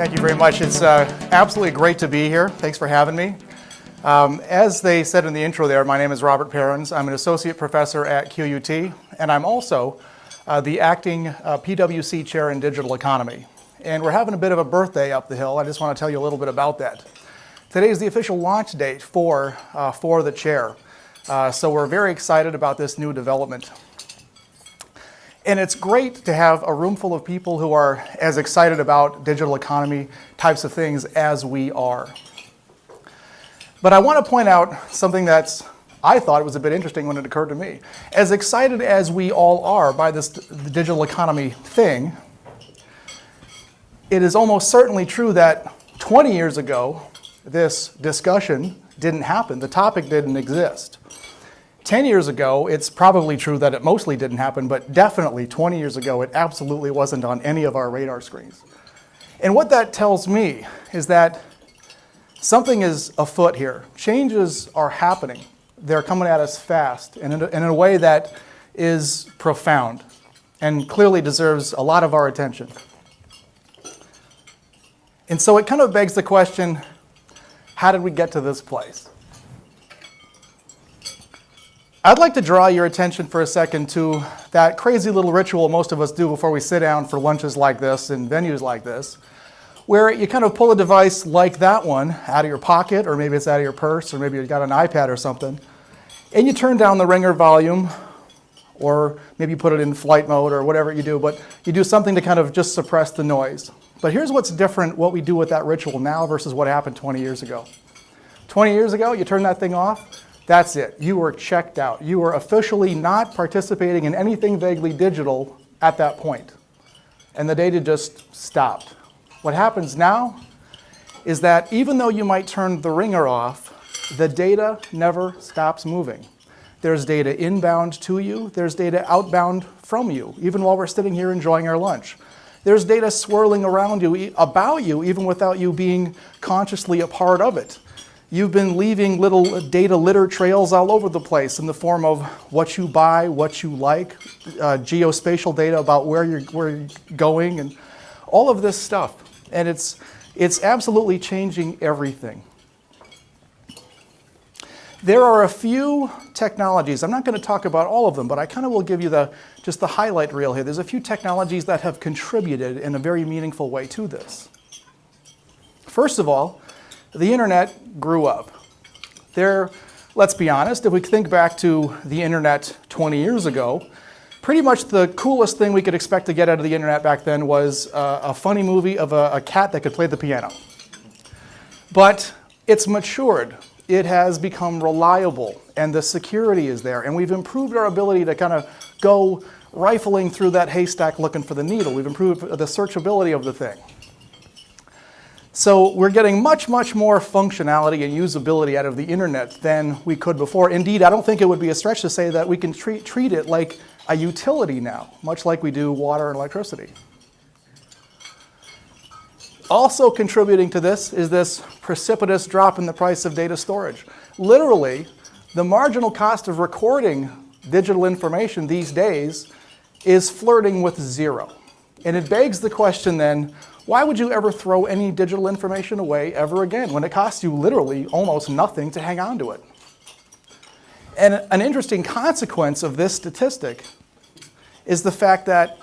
Thank you very much. It's absolutely great to be here. Thanks for having me. As they said in the intro there, my name is Robert Perrons. I'm an associate professor at QUT, and I'm also the acting PwC Chair in Digital Economy. And we're having a bit of a birthday up the hill. I just want to tell you a little bit about that. Today is the official launch date for the chair. So we're very excited about this new development. And it's great to have a room full of people who are as excited about digital economy types of things as we are. But I want to point out something I thought was a bit interesting when it occurred to me. As excited as we all are by this digital economy thing, it is almost certainly true that 20 years ago, this discussion didn't happen. The topic didn't exist. 10 years ago, it's probably true that it mostly didn't happen, but definitely 20 years ago, it absolutely wasn't on any of our radar screens. And what that tells me is that something is afoot here. Changes are happening. They're coming at us fast and in a way that is profound and clearly deserves a lot of our attention. And so it kind of begs the question, how did we get to this place? I'd like to draw your attention for a second to that crazy little ritual most of us do before we sit down for lunches like this and venues like this, where you kind of pull a device like that one out of your pocket, or maybe it's out of your purse, or maybe you've got an iPad or something, and you turn down the ringer volume, or maybe you put it in flight mode or whatever you do, but you do something to kind of just suppress the noise. But here's what's different, what we do with that ritual now versus what happened 20 years ago. 20 years ago, you turn that thing off, that's it. You were checked out. You were officially not participating in anything vaguely digital at that point. And the data just stopped. What happens now is that even though you might turn the ringer off, the data never stops moving. There's data inbound to you. There's data outbound from you, even while we're sitting here enjoying our lunch. There's data swirling around you, about you, even without you being consciously a part of it. You've been leaving little data litter trails all over the place in the form of what you buy, what you like, geospatial data about where you're going, and all of this stuff. And it's absolutely changing everything. There are a few technologies, I'm not going to talk about all of them, but I kind of will give you just the highlight reel here. There's a few technologies that have contributed in a very meaningful way to this. First of all, the internet grew up. Let's be honest, if we think back to the internet 20 years ago, pretty much the coolest thing we could expect to get out of the internet back then was a funny movie of a cat that could play the piano. But it's matured. It has become reliable, and the security is there, and we've improved our ability to kind of go rifling through that haystack looking for the needle. We've improved the searchability of the thing. So we're getting much, much more functionality and usability out of the internet than we could before. Indeed, I don't think it would be a stretch to say that we can treat it like a utility now, much like we do water and electricity. Also contributing to this is this precipitous drop in the price of data storage. Literally, the marginal cost of recording digital information these days is flirting with zero. And it begs the question then, why would you ever throw any digital information away ever again when it costs you literally almost nothing to hang on to it? And an interesting consequence of this statistic is the fact that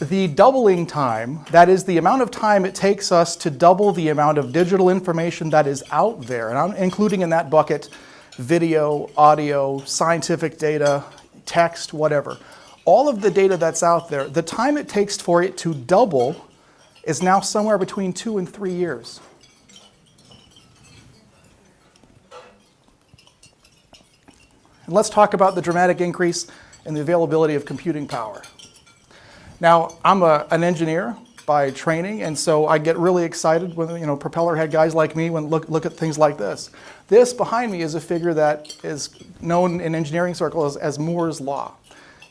the doubling time, that is the amount of time it takes us to double the amount of digital information that is out there, and I'm including in that bucket video, audio, scientific data, text, whatever. All of the data that's out there, the time it takes for it to double is now somewhere between 2 and 3 years. And let's talk about the dramatic increase in the availability of computing power. Now, I'm an engineer by training, and so I get really excited when propeller head guys like me look at things like this. This behind me is a figure that is known in engineering circles as Moore's Law.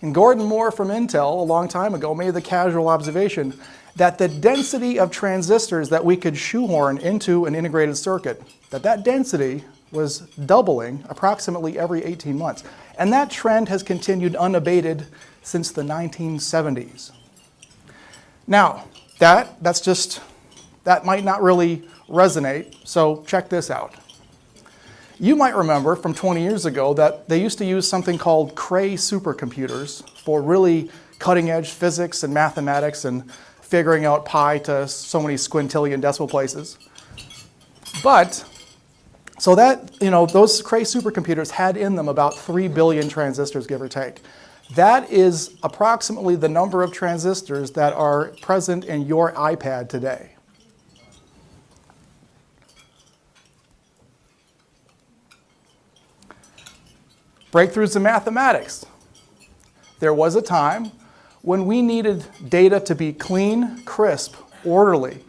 And Gordon Moore from Intel, a long time ago, made the casual observation that the density of transistors that we could shoehorn into an integrated circuit, that density was doubling approximately every 18 months. And that trend has continued unabated since the 1970s. Now, that might not really resonate, so check this out. You might remember from 20 years ago that they used to use something called Cray supercomputers for really cutting-edge physics and mathematics and figuring out pi to so many squintillion decimal places. But, so that, those Cray supercomputers had in them about 3 billion transistors, give or take. That is approximately the number of transistors that are present in your iPad today. Breakthroughs in mathematics. There was a time when we needed data to be clean, crisp, orderly,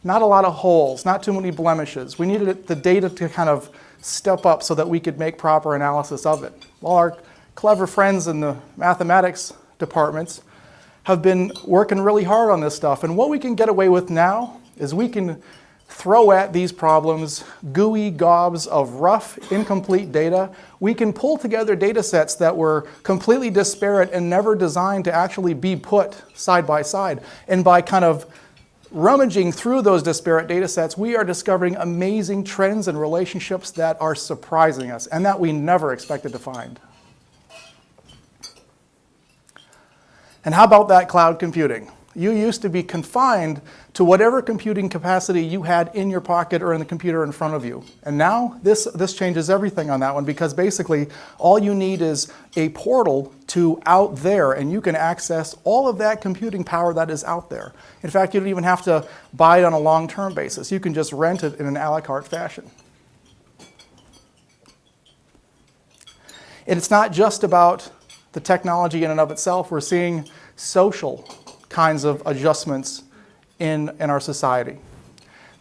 not a lot of holes, not too many blemishes. We needed the data to kind of step up so that we could make proper analysis of it. Well, our clever friends in the mathematics departments have been working really hard on this stuff. And what we can get away with now is we can throw at these problems gooey gobs of rough, incomplete data. We can pull together data sets that were completely disparate and never designed to actually be put side by side. And by kind of rummaging through those disparate data sets, we are discovering amazing trends and relationships that are surprising us and that we never expected to find. And how about that cloud computing? You used to be confined to whatever computing capacity you had in your pocket or in the computer in front of you. And now this changes everything on that one, because basically all you need is a portal to out there, and you can access all of that computing power that is out there. In fact, you don't even have to buy it on a long-term basis. You can just rent it in an a la carte fashion. And it's not just about the technology in and of itself. We're seeing social kinds of adjustments in our society.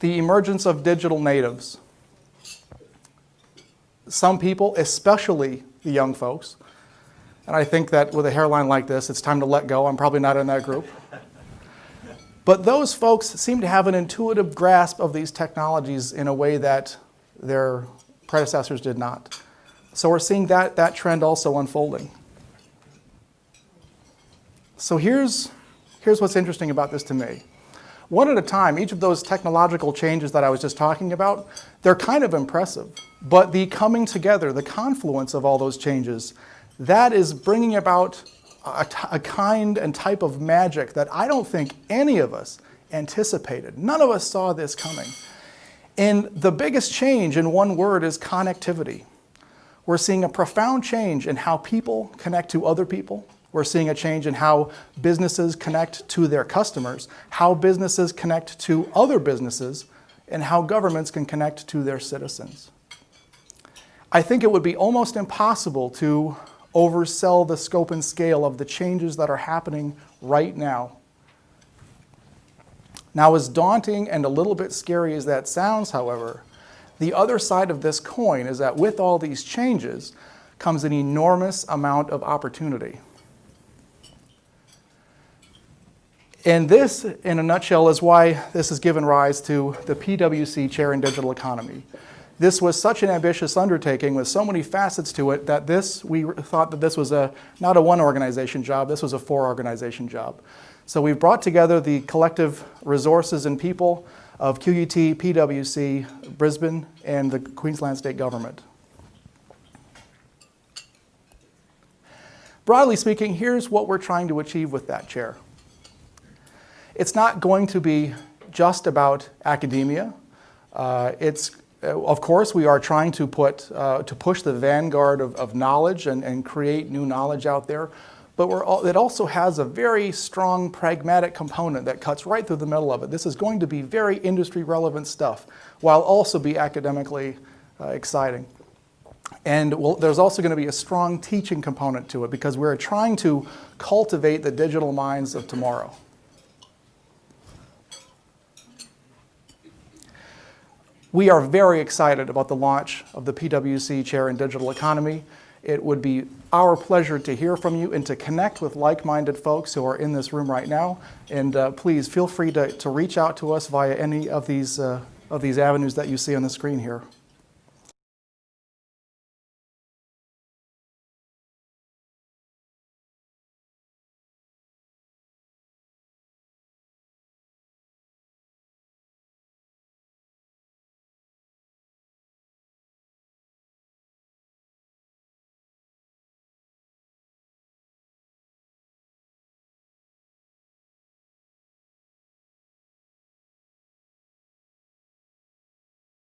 The emergence of digital natives. Some people, especially the young folks, and I think that with a hairline like this, it's time to let go. I'm probably not in that group. But those folks seem to have an intuitive grasp of these technologies in a way that their predecessors did not. So we're seeing that trend also unfolding. So here's what's interesting about this to me. One at a time, each of those technological changes that I was just talking about, they're kind of impressive. But the coming together, the confluence of all those changes, that is bringing about a kind and type of magic that I don't think any of us anticipated. None of us saw this coming. And the biggest change in one word is connectivity. We're seeing a profound change in how people connect to other people. We're seeing a change in how businesses connect to their customers, how businesses connect to other businesses, and how governments can connect to their citizens. I think it would be almost impossible to oversell the scope and scale of the changes that are happening right now. Now, as daunting and a little bit scary as that sounds, however, the other side of this coin is that with all these changes comes an enormous amount of opportunity. And this, in a nutshell, is why this has given rise to the PwC Chair in Digital Economy. This was such an ambitious undertaking with so many facets to it that we thought that this was not a one organization job, this was a 4-organization job. So we've brought together the collective resources and people of QUT, PwC, Brisbane, and the Queensland State Government. Broadly speaking, here's what we're trying to achieve with that chair. It's not going to be just about academia. Of course, we are trying to push the vanguard of knowledge and create new knowledge out there. But it also has a very strong pragmatic component that cuts right through the middle of it. This is going to be very industry relevant stuff, while also be academically exciting. And there's also going to be a strong teaching component to it, because we're trying to cultivate the digital minds of tomorrow. We are very excited about the launch of the PwC Chair in Digital Economy. It would be our pleasure to hear from you and to connect with like-minded folks who are in this room right now. And please feel free to reach out to us via any of these avenues that you see on the screen here.